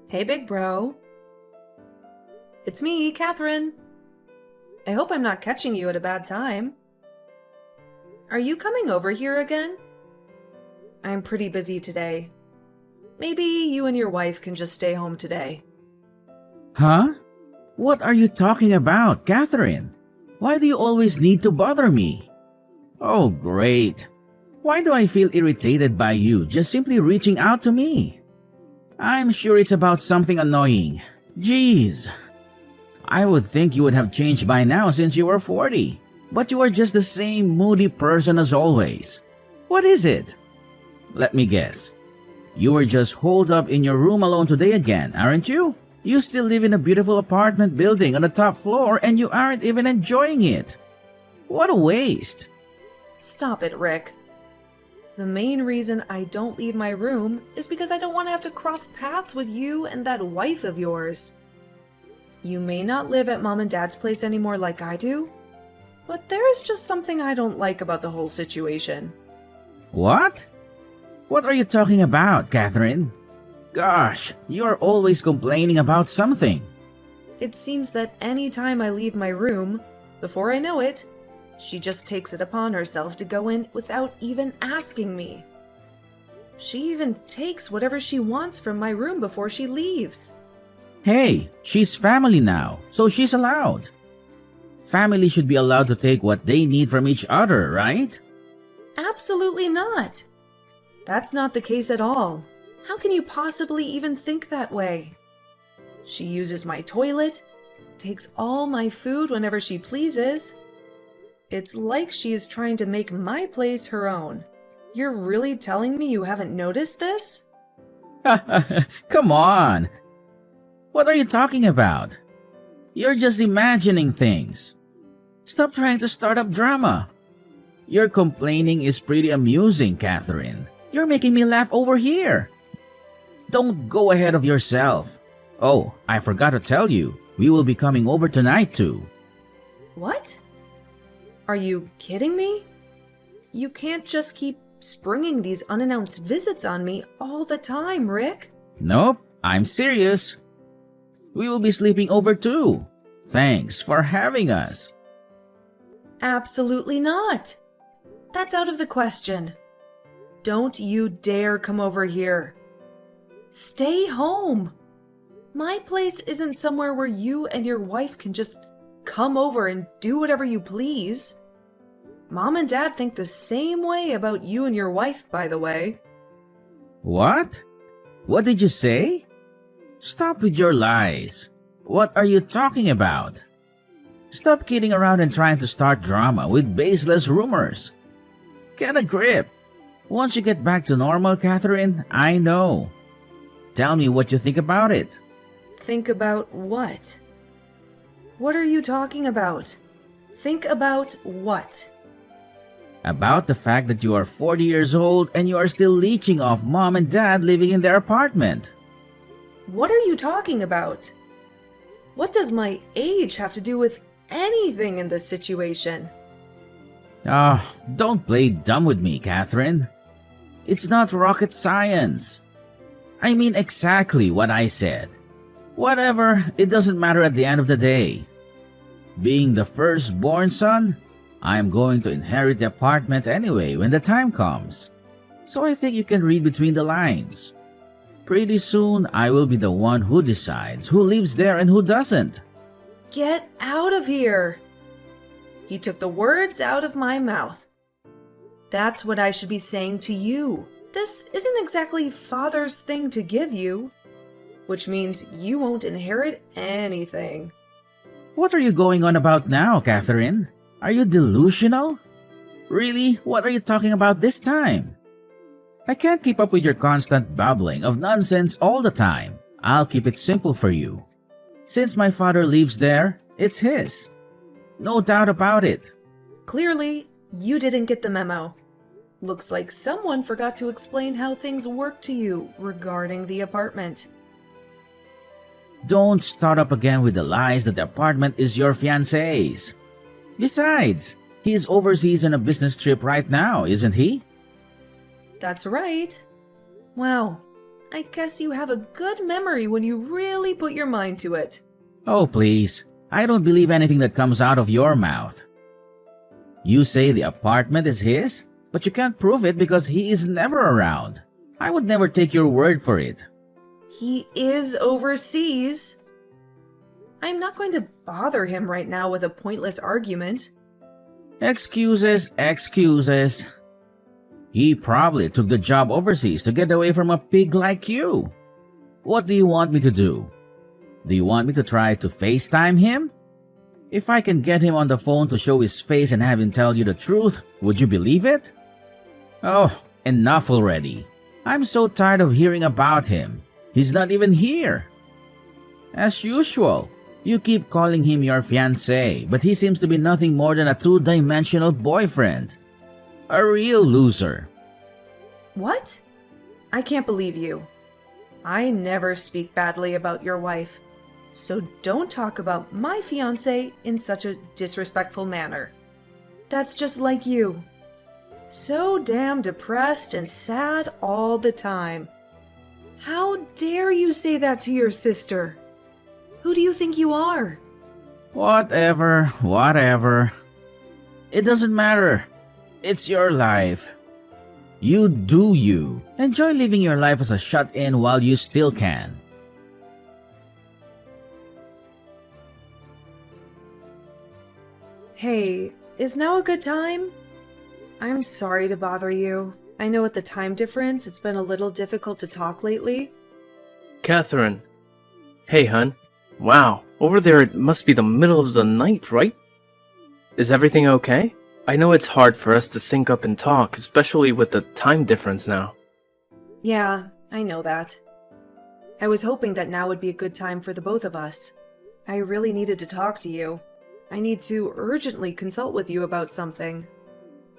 Hey, big bro. It's me, Catherine. I hope I'm not catching you at a bad time. Are you coming over here again? I'm pretty busy today. Maybe you and your wife can just stay home today. Huh? What are you talking about, Catherine? Why do you always need to bother me? Oh, great. Why do I feel irritated by you just simply reaching out to me? I'm sure it's about something annoying. Jeez. I would think you would have changed by now since you were 40. But you are just the same moody person as always. What is it? Let me guess. You were just holed up in your room alone today again, aren't you? You still live in a beautiful apartment building on the top floor and you aren't even enjoying it. What a waste. Stop it, Rick. The main reason I don't leave my room is because I don't want to have to cross paths with you and that wife of yours. You may not live at Mom and Dad's place anymore like I do, but there is just something I don't like about the whole situation. What? What are you talking about, Catherine? Gosh, you're always complaining about something. It seems that any time I leave my room, before I know it, she just takes it upon herself to go in without even asking me. She even takes whatever she wants from my room before she leaves. Hey, she's family now, so she's allowed. Family should be allowed to take what they need from each other, right? Absolutely not. That's not the case at all. How can you possibly even think that way? She uses my toilet, takes all my food whenever she pleases. It's like she is trying to make my place her own. You're really telling me you haven't noticed this? Come on. What are you talking about? You're just imagining things. Stop trying to start up drama. Your complaining is pretty amusing, Catherine. You're making me laugh over here. Don't go ahead of yourself. Oh, I forgot to tell you, we will be coming over tonight too. What? Are you kidding me? You can't just keep springing these unannounced visits on me all the time, Rick. Nope, I'm serious. We will be sleeping over too. Thanks for having us. Absolutely not. That's out of the question. Don't you dare come over here. Stay home. My place isn't somewhere where you and your wife can just come over and do whatever you please. Mom and Dad think the same way about you and your wife, by the way. What? What did you say? Stop with your lies. What are you talking about? Stop kidding around and trying to start drama with baseless rumors. Get a grip. Once you get back to normal, Catherine, I know. Tell me what you think about it. Think about what? What are you talking about? Think about what? About the fact that you are 40 years old and you are still leeching off Mom and Dad living in their apartment. What are you talking about? What does my age have to do with anything in this situation? Don't play dumb with me, Catherine. It's not rocket science. I mean exactly what I said. Whatever, it doesn't matter at the end of the day. Being the firstborn son, I am going to inherit the apartment anyway when the time comes. So I think you can read between the lines. Pretty soon, I will be the one who decides who lives there and who doesn't. Get out of here! He took the words out of my mouth. That's what I should be saying to you. This isn't exactly Father's thing to give you, which means you won't inherit anything. What are you going on about now, Catherine? Are you delusional? Really? What are you talking about this time? I can't keep up with your constant babbling of nonsense all the time. I'll keep it simple for you. Since my father lives there, it's his. No doubt about it. Clearly, you didn't get the memo. Looks like someone forgot to explain how things work to you regarding the apartment. Don't start up again with the lies that the apartment is your fiancé's. Besides, he's overseas on a business trip right now, isn't he? That's right. Wow, I guess you have a good memory when you really put your mind to it. Oh, please. I don't believe anything that comes out of your mouth. You say the apartment is his, but you can't prove it because he is never around. I would never take your word for it. He is overseas. I'm not going to bother him right now with a pointless argument. Excuses, excuses. He probably took the job overseas to get away from a pig like you. What do you want me to do? Do you want me to try to FaceTime him? If I can get him on the phone to show his face and have him tell you the truth, would you believe it? Oh, enough already. I'm so tired of hearing about him. He's not even here. As usual, you keep calling him your fiancé, but he seems to be nothing more than a two-dimensional boyfriend. A real loser. What? I can't believe you. I never speak badly about your wife, so don't talk about my fiancé in such a disrespectful manner. That's just like you. So damn depressed and sad all the time. How dare you say that to your sister? Who do you think you are? Whatever. It doesn't matter. It's your life. You do you. Enjoy living your life as a shut-in while you still can. Hey, is now a good time? I'm sorry to bother you. I know with the time difference, it's been a little difficult to talk lately. Catherine. Hey, hun. Wow, over there it must be the middle of the night, right? Is everything okay? I know it's hard for us to sync up and talk, especially with the time difference now. Yeah, I know that. I was hoping that now would be a good time for the both of us. I really needed to talk to you. I need to urgently consult with you about something.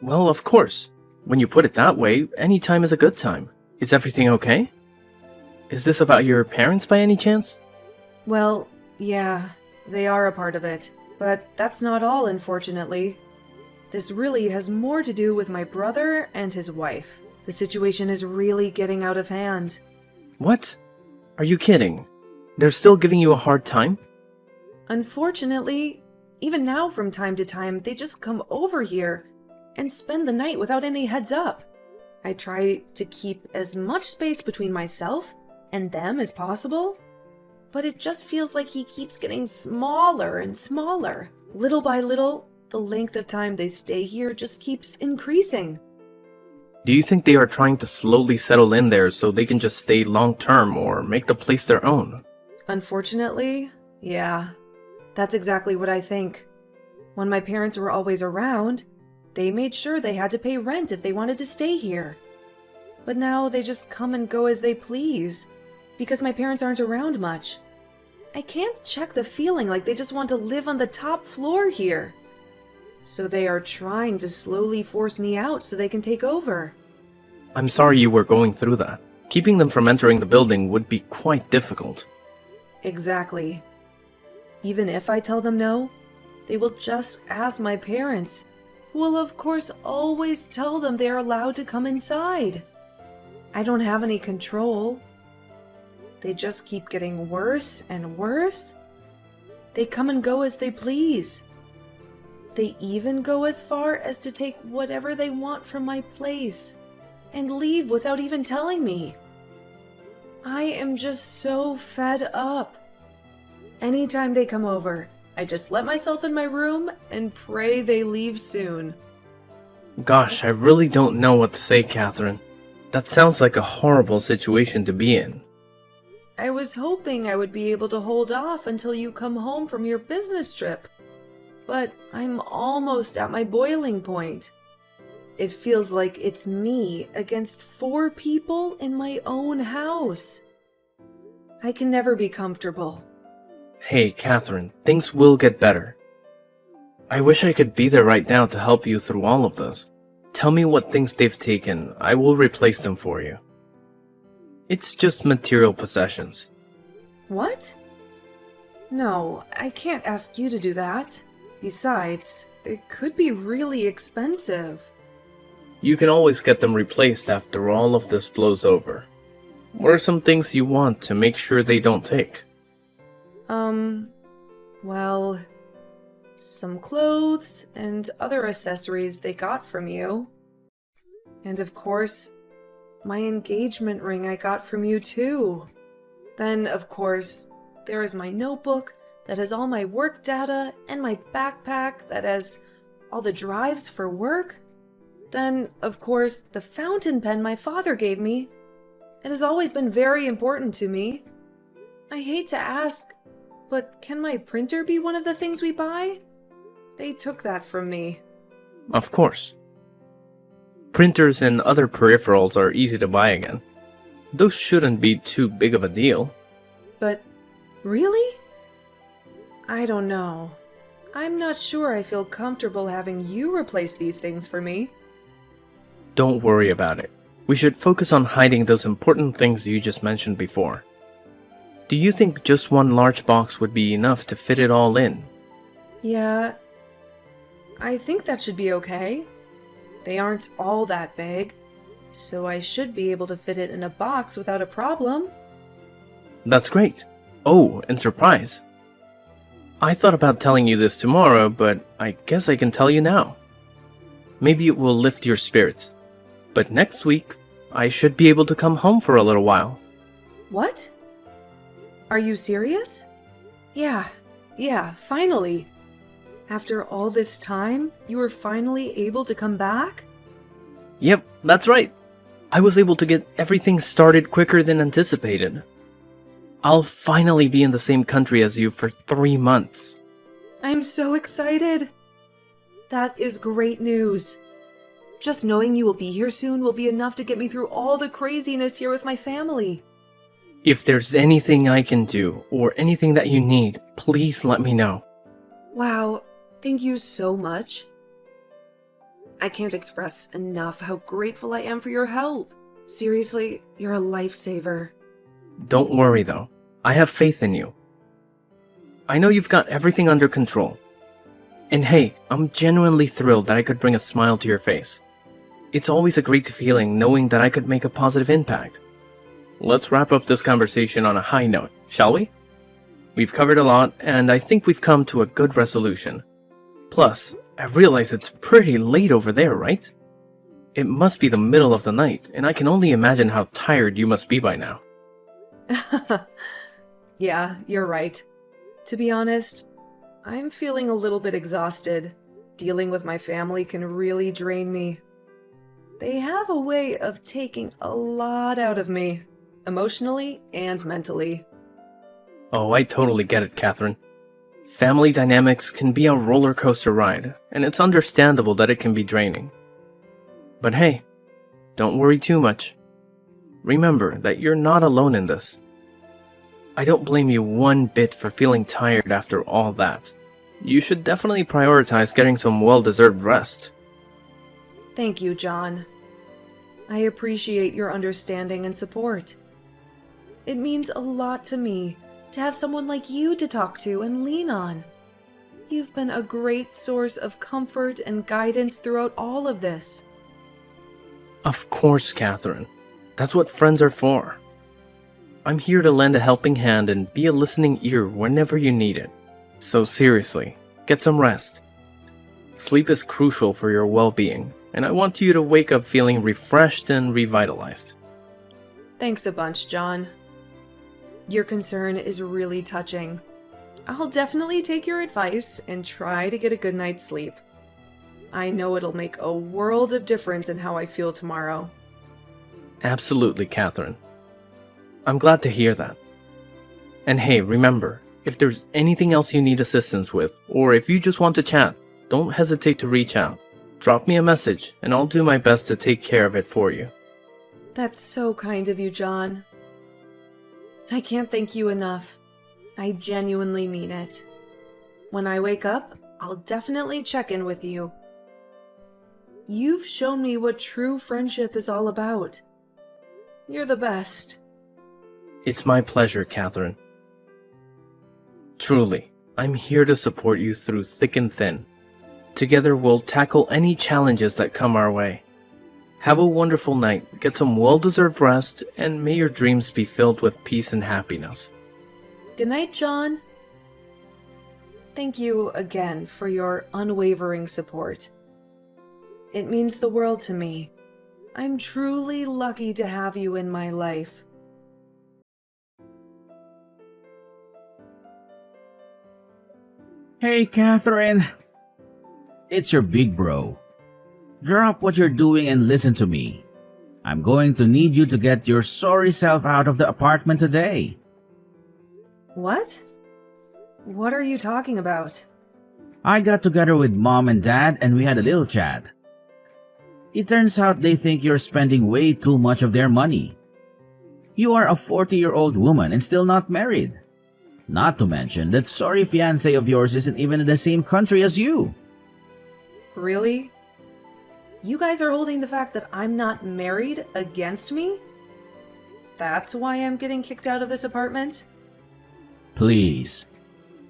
Well, of course. When you put it that way, any time is a good time. Is everything okay? Is this about your parents by any chance? Well, yeah, they are a part of it. But that's not all, unfortunately. This really has more to do with my brother and his wife. The situation is really getting out of hand. What? Are you kidding? They're still giving you a hard time? Unfortunately, even now from time to time, they just come over here and spend the night without any heads up. I try to keep as much space between myself and them as possible, but it just feels like he keeps getting smaller and smaller. Little by little, the length of time they stay here just keeps increasing. Do you think they are trying to slowly settle in there so they can just stay long-term or make the place their own? Unfortunately, yeah. That's exactly what I think. When my parents were always around, they made sure they had to pay rent if they wanted to stay here. But now they just come and go as they please, because my parents aren't around much. I can't check the feeling like they just want to live on the top floor here. So they are trying to slowly force me out so they can take over. I'm sorry you were going through that. Keeping them from entering the building would be quite difficult. Exactly. Even if I tell them no, they will just ask my parents, who will of course always tell them they are allowed to come inside. I don't have any control. They just keep getting worse and worse. They come and go as they please. They even go as far as to take whatever they want from my place and leave without even telling me. I am just so fed up. Anytime they come over, I just let myself in my room and pray they leave soon. Gosh, I really don't know what to say, Catherine. That sounds like a horrible situation to be in. I was hoping I would be able to hold off until you come home from your business trip. But I'm almost at my boiling point. It feels like it's me against 4 people in my own house. I can never be comfortable. Hey, Catherine, things will get better. I wish I could be there right now to help you through all of this. Tell me what things they've taken. I will replace them for you. It's just material possessions. What? No, I can't ask you to do that. Besides, it could be really expensive. You can always get them replaced after all of this blows over. What are some things you want to make sure they don't take? Well, some clothes and other accessories they got from you. And of course, my engagement ring I got from you too. Then, of course, there is my notebook that has all my work data and my backpack that has all the drives for work. Then, of course, the fountain pen my father gave me. It has always been very important to me. I hate to ask, but can my printer be one of the things we buy? They took that from me. Of course. Printers and other peripherals are easy to buy again. Those shouldn't be too big of a deal. But really? I don't know. I'm not sure I feel comfortable having you replace these things for me. Don't worry about it. We should focus on hiding those important things you just mentioned before. Do you think just one large box would be enough to fit it all in? Yeah, I think that should be okay. They aren't all that big, so I should be able to fit it in a box without a problem. That's great. Oh, and surprise. I thought about telling you this tomorrow, but I guess I can tell you now. Maybe it will lift your spirits. But next week, I should be able to come home for a little while. What? Are you serious? Yeah, finally. After all this time, you were finally able to come back? Yep, that's right. I was able to get everything started quicker than anticipated. I'll finally be in the same country as you for 3 months. I'm so excited. That is great news. Just knowing you will be here soon will be enough to get me through all the craziness here with my family. If there's anything I can do, or anything that you need, please let me know. Wow, thank you so much. I can't express enough how grateful I am for your help. Seriously, you're a lifesaver. Don't worry though, I have faith in you. I know you've got everything under control. And hey, I'm genuinely thrilled that I could bring a smile to your face. It's always a great feeling knowing that I could make a positive impact. Let's wrap up this conversation on a high note, shall we? We've covered a lot, and I think we've come to a good resolution. Plus, I realize it's pretty late over there, right? It must be the middle of the night, and I can only imagine how tired you must be by now. Yeah, you're right. To be honest, I'm feeling a little bit exhausted. Dealing with my family can really drain me. They have a way of taking a lot out of me, emotionally and mentally. Oh, I totally get it, Catherine. Family dynamics can be a roller coaster ride, and it's understandable that it can be draining. But hey, don't worry too much. Remember that you're not alone in this. I don't blame you one bit for feeling tired after all that. You should definitely prioritize getting some well-deserved rest. Thank you, John. I appreciate your understanding and support. It means a lot to me to have someone like you to talk to and lean on. You've been a great source of comfort and guidance throughout all of this. Of course, Catherine. That's what friends are for. I'm here to lend a helping hand and be a listening ear whenever you need it. So seriously, get some rest. Sleep is crucial for your well-being, and I want you to wake up feeling refreshed and revitalized. Thanks a bunch, John. Your concern is really touching. I'll definitely take your advice and try to get a good night's sleep. I know it'll make a world of difference in how I feel tomorrow. Absolutely, Catherine. I'm glad to hear that. And hey, remember, if there's anything else you need assistance with, or if you just want to chat, don't hesitate to reach out. Drop me a message, and I'll do my best to take care of it for you. That's so kind of you, John. I can't thank you enough. I genuinely mean it. When I wake up, I'll definitely check in with you. You've shown me what true friendship is all about. You're the best. It's my pleasure, Catherine. Truly, I'm here to support you through thick and thin. Together we'll tackle any challenges that come our way. Have a wonderful night, get some well-deserved rest, and may your dreams be filled with peace and happiness. Good night, John. Thank you again for your unwavering support. It means the world to me. I'm truly lucky to have you in my life. Hey, Catherine. It's your big bro. Drop what you're doing and listen to me. I'm going to need you to get your sorry self out of the apartment today. What? What are you talking about? I got together with Mom and Dad and we had a little chat. It turns out they think you're spending way too much of their money. You are a 40-year-old woman and still not married. Not to mention that sorry fiancé of yours isn't even in the same country as you. Really? You guys are holding the fact that I'm not married against me? That's why I'm getting kicked out of this apartment? Please.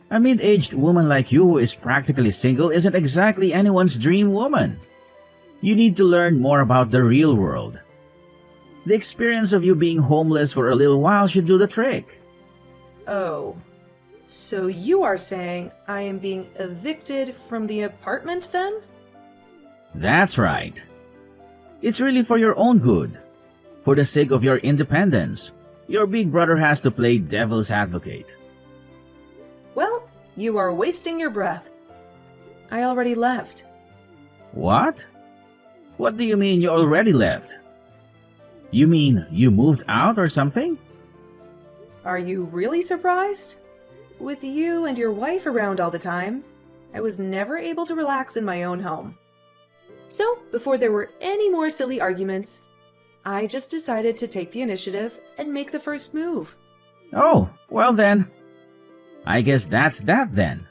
A mid-aged woman like you who is practically single isn't exactly anyone's dream woman. You need to learn more about the real world. The experience of you being homeless for a little while should do the trick. Oh, so you are saying I am being evicted from the apartment then? That's right. It's really for your own good. For the sake of your independence, your big brother has to play devil's advocate. Well, you are wasting your breath. I already left. What? What do you mean you already left? You mean you moved out or something? Are you really surprised? With you and your wife around all the time, I was never able to relax in my own home. So, before there were any more silly arguments, I just decided to take the initiative and make the first move. Oh, well then. I guess that's that then.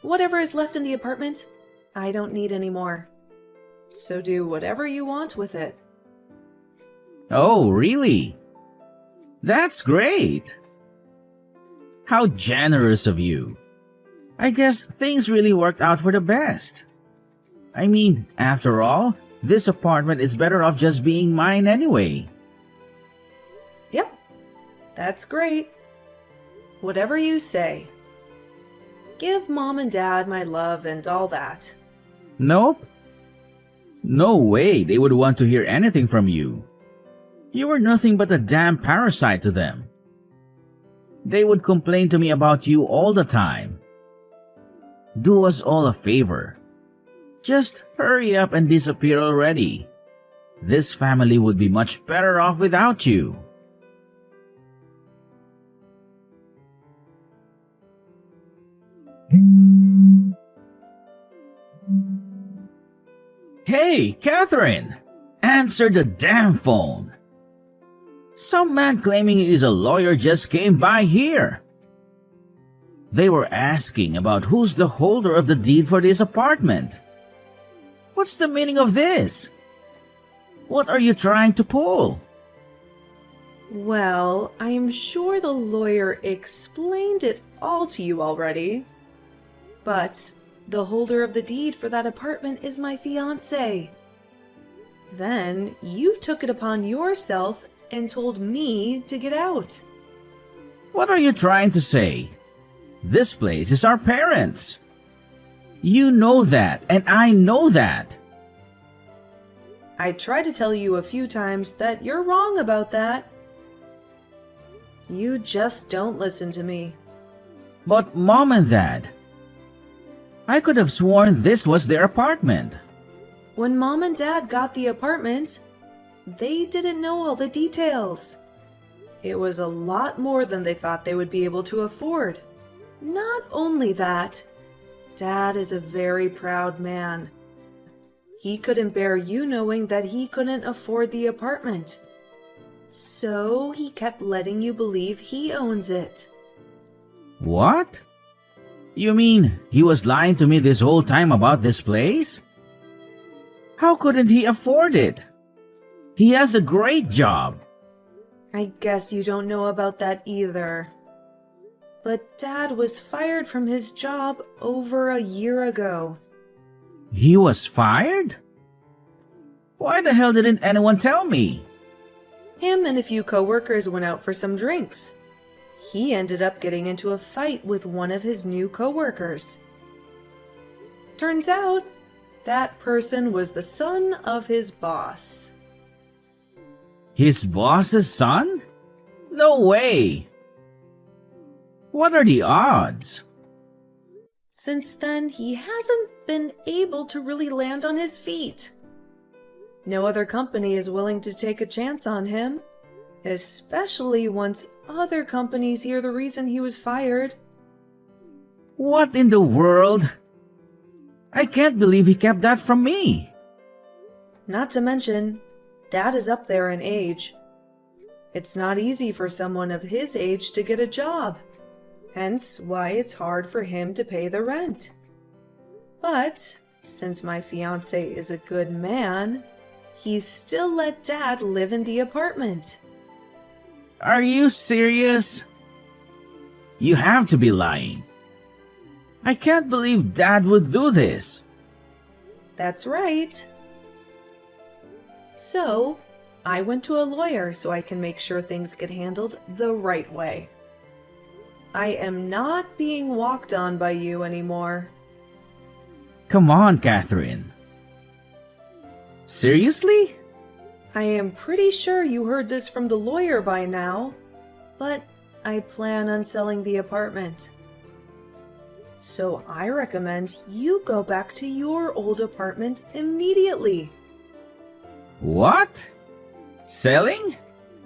Whatever is left in the apartment, I don't need anymore. So do whatever you want with it. Oh, really? That's great. How generous of you. I guess things really worked out for the best. I mean, after all, this apartment is better off just being mine anyway. Yep, that's great. Whatever you say. Give Mom and Dad my love and all that. Nope. No way they would want to hear anything from you. You were nothing but a damn parasite to them. They would complain to me about you all the time. Do us all a favor. Just hurry up and disappear already. This family would be much better off without you. Hey, Catherine! Answer the damn phone! Some man claiming he is a lawyer just came by here. They were asking about who's the holder of the deed for this apartment. What's the meaning of this? What are you trying to pull? Well, I am sure the lawyer explained it all to you already. But the holder of the deed for that apartment is my fiancé. Then you took it upon yourself and told me to get out. What are you trying to say? This place is our parents'. You know that, and I know that. I tried to tell you a few times that you're wrong about that. You just don't listen to me. But Mom and Dad, I could have sworn this was their apartment. When Mom and Dad got the apartment, they didn't know all the details. It was a lot more than they thought they would be able to afford. Not only that, Dad is a very proud man. He couldn't bear you knowing that he couldn't afford the apartment. So he kept letting you believe he owns it. What? You mean he was lying to me this whole time about this place? How couldn't he afford it? He has a great job. I guess you don't know about that either. But Dad was fired from his job over a year ago. He was fired? Why the hell didn't anyone tell me? Him and a few coworkers went out for some drinks. He ended up getting into a fight with one of his new coworkers. Turns out, that person was the son of his boss. His boss's son? No way! What are the odds? Since then, he hasn't been able to really land on his feet. No other company is willing to take a chance on him, especially once other companies hear the reason he was fired. What in the world? I can't believe he kept that from me. Not to mention, Dad is up there in age. It's not easy for someone of his age to get a job, hence why it's hard for him to pay the rent. But since my fiancé is a good man, he still let Dad live in the apartment. Are you serious? You have to be lying. I can't believe Dad would do this. That's right. So, I went to a lawyer so I can make sure things get handled the right way. I am not being walked on by you anymore. Come on, Catherine. Seriously? I am pretty sure you heard this from the lawyer by now, but I plan on selling the apartment. So I recommend you go back to your old apartment immediately. What? Selling?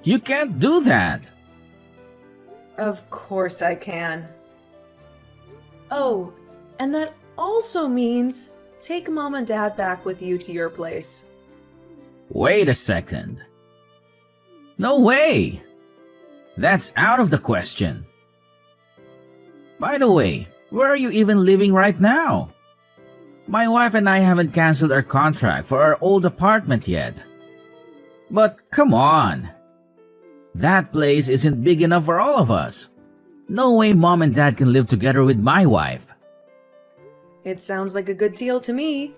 You can't do that. Of course I can. Oh, and that also means take Mom and Dad back with you to your place. Wait a second. No way! That's out of the question. By the way, where are you even living right now? My wife and I haven't canceled our contract for our old apartment yet. But come on! That place isn't big enough for all of us. No way Mom and Dad can live together with my wife. It sounds like a good deal to me.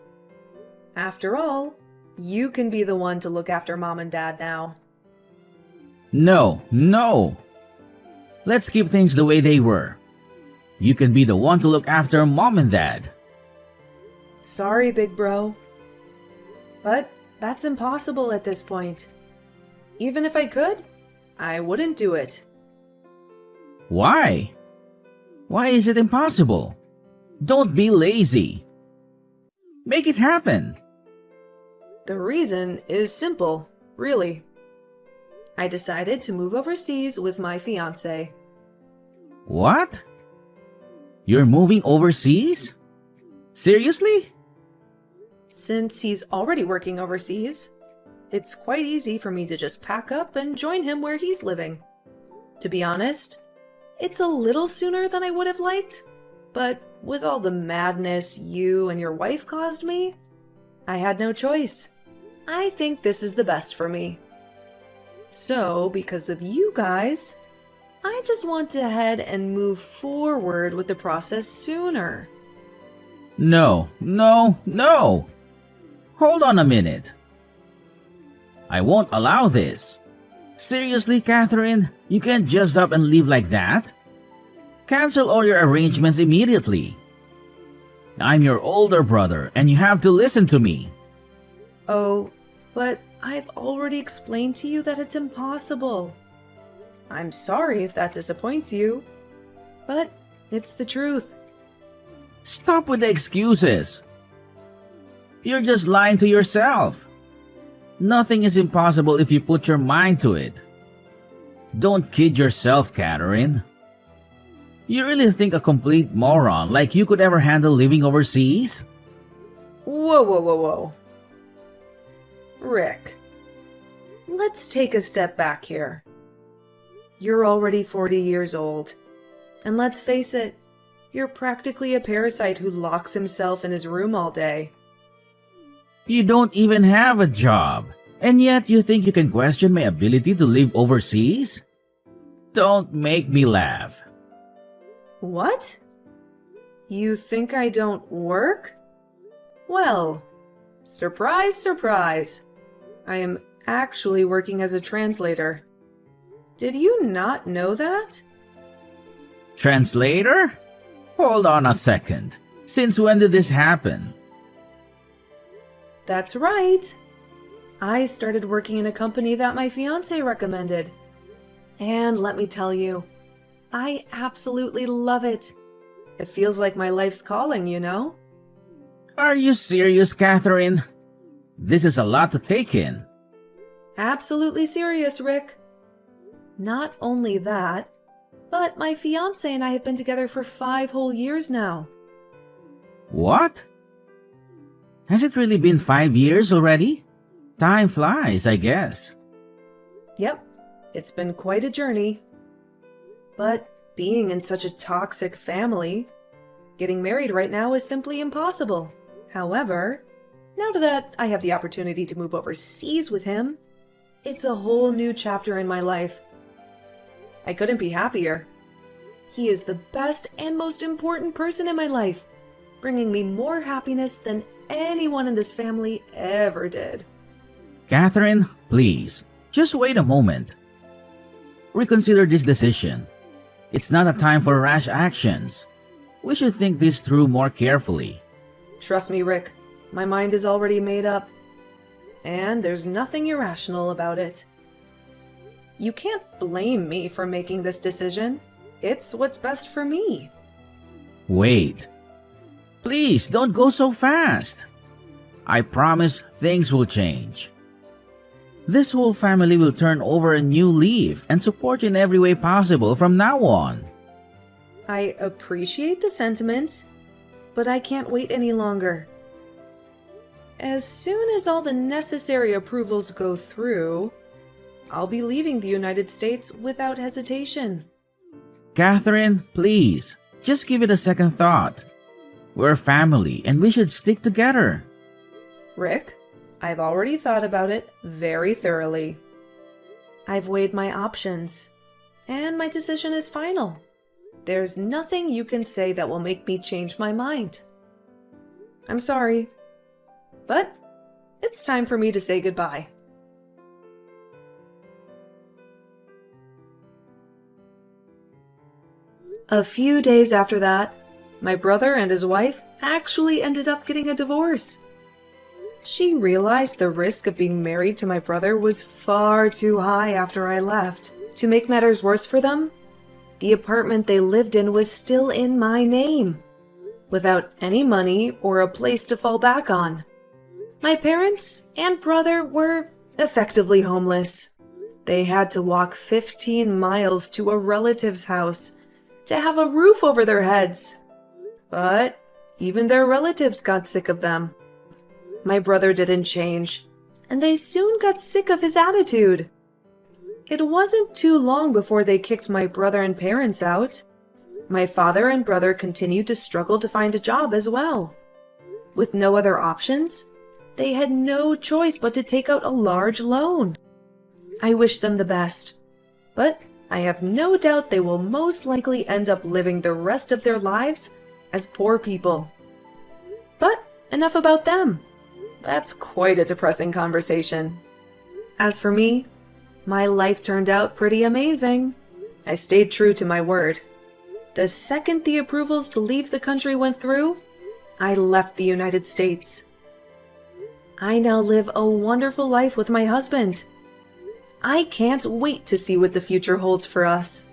After all, you can be the one to look after Mom and Dad now. No. Let's keep things the way they were. You can be the one to look after Mom and Dad. Sorry, big bro. But that's impossible at this point. Even if I could, I wouldn't do it. Why? Why is it impossible? Don't be lazy. Make it happen. The reason is simple, really. I decided to move overseas with my fiancé. What? You're moving overseas? Seriously? Since he's already working overseas, it's quite easy for me to just pack up and join him where he's living. To be honest, it's a little sooner than I would have liked, but with all the madness you and your wife caused me, I had no choice. I think this is the best for me. So, because of you guys, I just want to head and move forward with the process sooner. No. Hold on a minute. I won't allow this. Seriously, Catherine? You can't just up and leave like that? Cancel all your arrangements immediately. I'm your older brother and you have to listen to me. Oh, but I've already explained to you that it's impossible. I'm sorry if that disappoints you, but it's the truth. Stop with the excuses. You're just lying to yourself. Nothing is impossible if you put your mind to it. Don't kid yourself, Catherine. You really think a complete moron like you could ever handle living overseas? Whoa. Rick, let's take a step back here. You're already 40 years old, and let's face it, you're practically a parasite who locks himself in his room all day. You don't even have a job, and yet you think you can question my ability to live overseas? Don't make me laugh. What? You think I don't work? Well, surprise, surprise. I am actually working as a translator. Did you not know that? Translator? Hold on a second. Since when did this happen? That's right. I started working in a company that my fiance recommended. And let me tell you, I absolutely love it. It feels like my life's calling, you know? Are you serious, Catherine? This is a lot to take in. Absolutely serious, Rick. Not only that, but my fiance and I have been together for 5 whole years now. What? Has it really been 5 years already? Time flies, I guess. Yep, it's been quite a journey. But being in such a toxic family, getting married right now is simply impossible. However, now that I have the opportunity to move overseas with him, it's a whole new chapter in my life. I couldn't be happier. He is the best and most important person in my life, bringing me more happiness than anyone in this family ever did. Catherine, please, just wait a moment. Reconsider this decision. It's not a time for rash actions. We should think this through more carefully. Trust me, Rick, my mind is already made up. And there's nothing irrational about it. You can't blame me for making this decision. It's what's best for me. Wait. Please, don't go so fast. I promise things will change. This whole family will turn over a new leaf and support you in every way possible from now on. I appreciate the sentiment, but I can't wait any longer. As soon as all the necessary approvals go through, I'll be leaving the United States without hesitation. Catherine, please, just give it a second thought. We're family and we should stick together. Rick, I've already thought about it very thoroughly. I've weighed my options, and my decision is final. There's nothing you can say that will make me change my mind. I'm sorry, but it's time for me to say goodbye. A few days after that, my brother and his wife actually ended up getting a divorce. She realized the risk of being married to my brother was far too high after I left. To make matters worse for them, the apartment they lived in was still in my name, without any money or a place to fall back on. My parents and brother were effectively homeless. They had to walk 15 miles to a relative's house to have a roof over their heads. But even their relatives got sick of them. My brother didn't change, and they soon got sick of his attitude. It wasn't too long before they kicked my brother and parents out. My father and brother continued to struggle to find a job as well. With no other options, they had no choice but to take out a large loan. I wish them the best, but I have no doubt they will most likely end up living the rest of their lives as poor people. But enough about them. That's quite a depressing conversation. As for me, my life turned out pretty amazing. I stayed true to my word. The second the approvals to leave the country went through, I left the United States. I now live a wonderful life with my husband. I can't wait to see what the future holds for us.